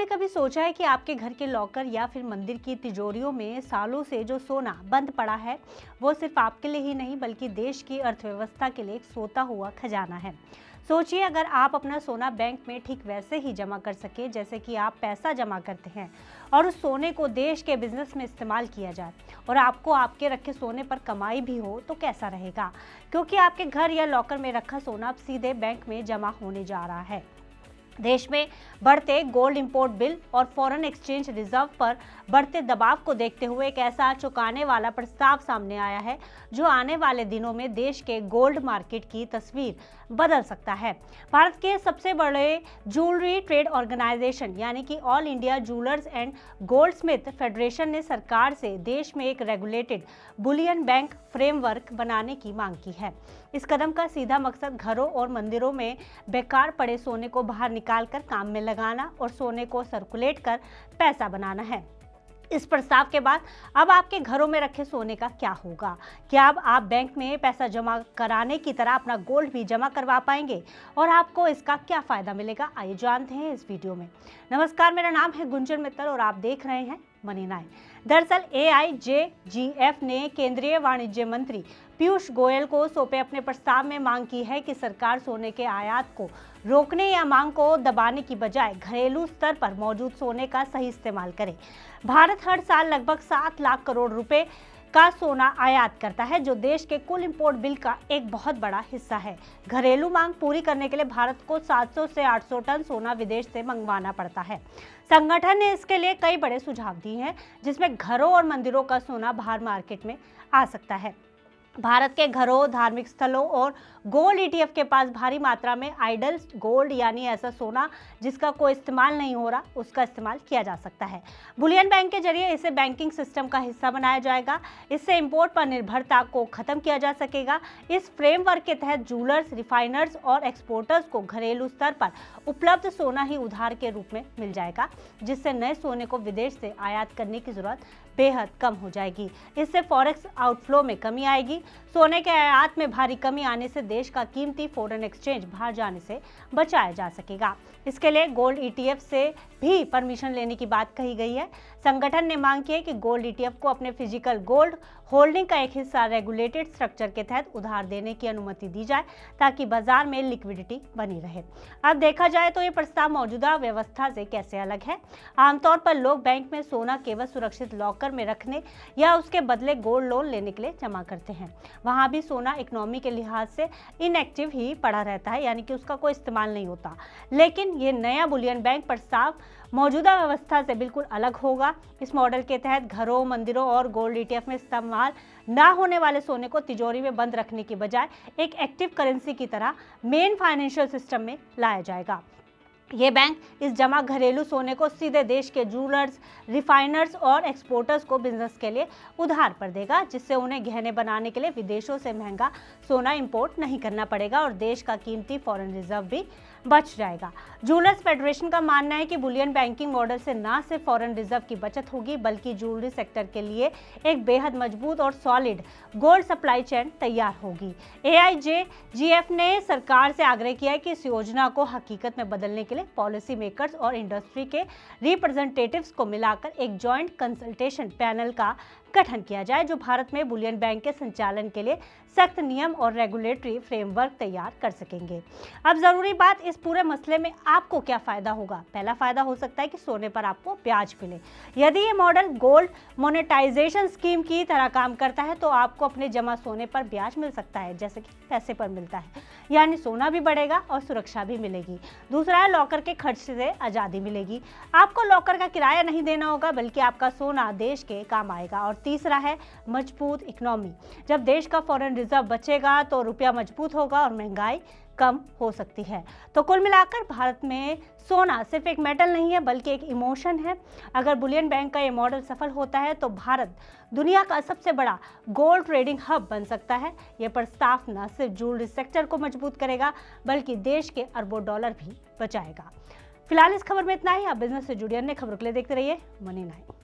आपने कभी सोचा है कि आपके घर के लॉकर या फिर मंदिर की तिजोरियों में सालों से जो सोना बंद पड़ा है, वो सिर्फ आपके लिए ही नहीं बल्कि देश की अर्थव्यवस्था के लिए एक सोता हुआ खजाना है। सोचिए, अगर आप अपना सोना बैंक में ठीक वैसे ही जमा कर सके जैसे कि आप पैसा जमा करते हैं और उस सोने को देश के बिजनेस में इस्तेमाल किया जाए और आपको आपके रखे सोने पर कमाई भी हो, तो कैसा रहेगा? क्योंकि आपके घर या लॉकर में रखा सोना अब सीधे बैंक में जमा होने जा रहा है। देश में बढ़ते गोल्ड इंपोर्ट बिल और फॉरेन एक्सचेंज रिजर्व पर बढ़ते दबाव को देखते हुए एक ऐसा चौंकाने वाला प्रस्ताव सामने आया है जो आने वाले दिनों में देश के गोल्ड मार्केट की तस्वीर बदल सकता है। भारत के सबसे बड़े ज्वेलरी ट्रेड ऑर्गेनाइजेशन यानी कि all India jewellers and Goldsmith federation ने सरकार से देश में एक रेगुलेटेड बुलियन बैंक फ्रेमवर्क बनाने की मांग की है। इस कदम का सीधा मकसद घरों और मंदिरों में बेकार पड़े सोने को बाहर निकालकर काम में लगाना और सोने को सर्कुलेट कर पैसा बनाना है। इस प्रस्ताव के बाद अब आपके घरों में रखे सोने का क्या होगा? क्या अब आप बैंक में पैसा जमा कराने की तरह अपना गोल्ड भी जमा करवा पाएंगे और आपको इसका क्या फायदा मिलेगा? आइए जानते हैं इस वीडियो में। नमस्कार, मेरा नाम है गुंजन मित्तल और आप देख रहे हैं मनी 9। दरअसल AIJGF ने केंद्रीय वाणिज्य मंत्री पीयूष गोयल को सौंपे अपने प्रस्ताव में मांग की है कि सरकार सोने के आयात को रोकने या मांग को दबाने की बजाय घरेलू स्तर पर मौजूद सोने का सही इस्तेमाल करे। भारत हर साल लगभग 7 लाख करोड़ रुपए का सोना आयात करता है, जो देश के कुल इंपोर्ट बिल का एक बहुत बड़ा हिस्सा है। घरेलू मांग पूरी करने के लिए भारत को 700 से 800 टन सोना विदेश से मंगवाना पड़ता है। संगठन ने इसके लिए कई बड़े सुझाव दिए हैं, जिसमें घरों और मंदिरों का सोना बाहर मार्केट में आ सकता है। भारत के घरों, धार्मिक स्थलों और गोल्ड ETF के पास भारी मात्रा में आइडल गोल्ड यानी ऐसा सोना जिसका कोई इस्तेमाल नहीं हो रहा, उसका इस्तेमाल किया जा सकता है। बुलियन बैंक के जरिए इसे बैंकिंग सिस्टम का हिस्सा बनाया जाएगा। इससे इंपोर्ट पर निर्भरता को खत्म किया जा सकेगा। इस फ्रेमवर्क के तहत जूलर्स, रिफाइनर्स और एक्सपोर्टर्स को घरेलू स्तर पर उपलब्ध सोना ही उधार के रूप में मिल जाएगा, जिससे नए सोने को विदेश से आयात करने की जरूरत बेहद कम हो जाएगी। इससे फॉरेक्स आउटफ्लो में कमी आएगी। सोने के आयात में भारी कमी आने से देश का कीमती फॉरेन एक्सचेंज बाहर जाने से बचाया जा सकेगा। इसके लिए गोल्ड ETF से भी परमिशन लेने की बात कही गई है। संगठन ने मांग की है कि गोल्ड ETF को अपने फिजिकल गोल्ड होल्डिंग का एक हिस्सा रेगुलेटेड स्ट्रक्चर के तहत उधार देने की अनुमति दी जाए, ताकि बाजार में लिक्विडिटी बनी रहे। अब देखा जाए तो ये प्रस्ताव मौजूदा व्यवस्था से कैसे अलग है। आमतौर पर लोग बैंक में सोना केवल सुरक्षित लॉकर में रखने या उसके बदले गोल्ड लोन लेने के लिए जमा करते हैं। वहां भी सोना इकोनॉमी के लिहाज से इनएक्टिव ही पड़ा रहता है, यानी कि उसका कोई इस्तेमाल नहीं होता। लेकिन ये नया बुलियन बैंक प्रस्ताव मौजूदा व्यवस्था से बिल्कुल अलग होगा। इस मॉडल के तहत घरों, मंदिरों और गोल्ड ETF में इस्तेमाल ना होने वाले सोने को तिजोरी में बंद रखने की बजाय एक एक्टिव करेंसी की तरह मेन फाइनेंशियल सिस्टम में लाया जाएगा। ये बैंक इस जमा घरेलू सोने को सीधे देश के जूलर्स, रिफाइनर्स और एक्सपोर्टर्स को बिजनेस के लिए उधार पर देगा, जिससे उन्हें गहने बनाने के लिए विदेशों से महंगा सोना इंपोर्ट नहीं करना पड़ेगा और देश का कीमती फॉरेन रिजर्व भी बच जाएगा। जूलर्स फेडरेशन का मानना है कि बुलियन बैंकिंग मॉडल से न सिर्फ फॉरेन रिजर्व की बचत होगी, बल्कि ज्वेलरी सेक्टर के लिए एक बेहद मजबूत और सॉलिड गोल्ड सप्लाई चेन तैयार होगी। AIJGF ने सरकार से आग्रह किया है कि इस योजना को हकीकत में बदलने के लिए पॉलिसी मेकर्स और इंडस्ट्री के रिप्रेजेंटेटिव्स को मिलाकर एक जॉइंट कंसल्टेशन पैनल का गठन किया जाए, जो भारत में बुलियन बैंक के संचालन के लिए सख्त नियम और रेगुलेटरी फ्रेमवर्क तैयार कर सकेंगे। अब जरूरी बात, इस पूरे मसले में आपको क्या फायदा होगा? पहला फायदा हो सकता है कि सोने पर आपको ब्याज मिले। यदि ये मॉडल गोल्ड मोनेटाइजेशन स्कीम की तरह काम करता है तो आपको अपने जमा सोने पर ब्याज मिल सकता है, जैसे कि पैसे पर मिलता है, यानी सोना भी बढ़ेगा और सुरक्षा भी मिलेगी। दूसरा है, लॉकर के खर्च से आज़ादी मिलेगी। आपको लॉकर का किराया नहीं देना होगा, बल्कि आपका सोना देश के काम आएगा। और तीसरा है, मजबूत इकोनॉमी। जब देश का फॉरेन रिजर्व बचेगा तो रुपया मजबूत होगा और महंगाई कम हो सकती है। तो कुल मिलाकर भारत में सोना सिर्फ एक मेटल नहीं है, बल्कि एक इमोशन है। अगर बुलियन बैंक का ये मॉडल सफल होता है तो भारत दुनिया का सबसे बड़ा गोल्ड ट्रेडिंग हब बन सकता है। ये प्रस्ताव न सिर्फ ज्वेलरी सेक्टर को मजबूत करेगा, बल्कि देश के अरबों डॉलर भी बचाएगा। फिलहाल इस खबर में इतना ही। आप बिजनेस से जुड़ी अन्य खबरों के लिए देखते रहिए मनी 9।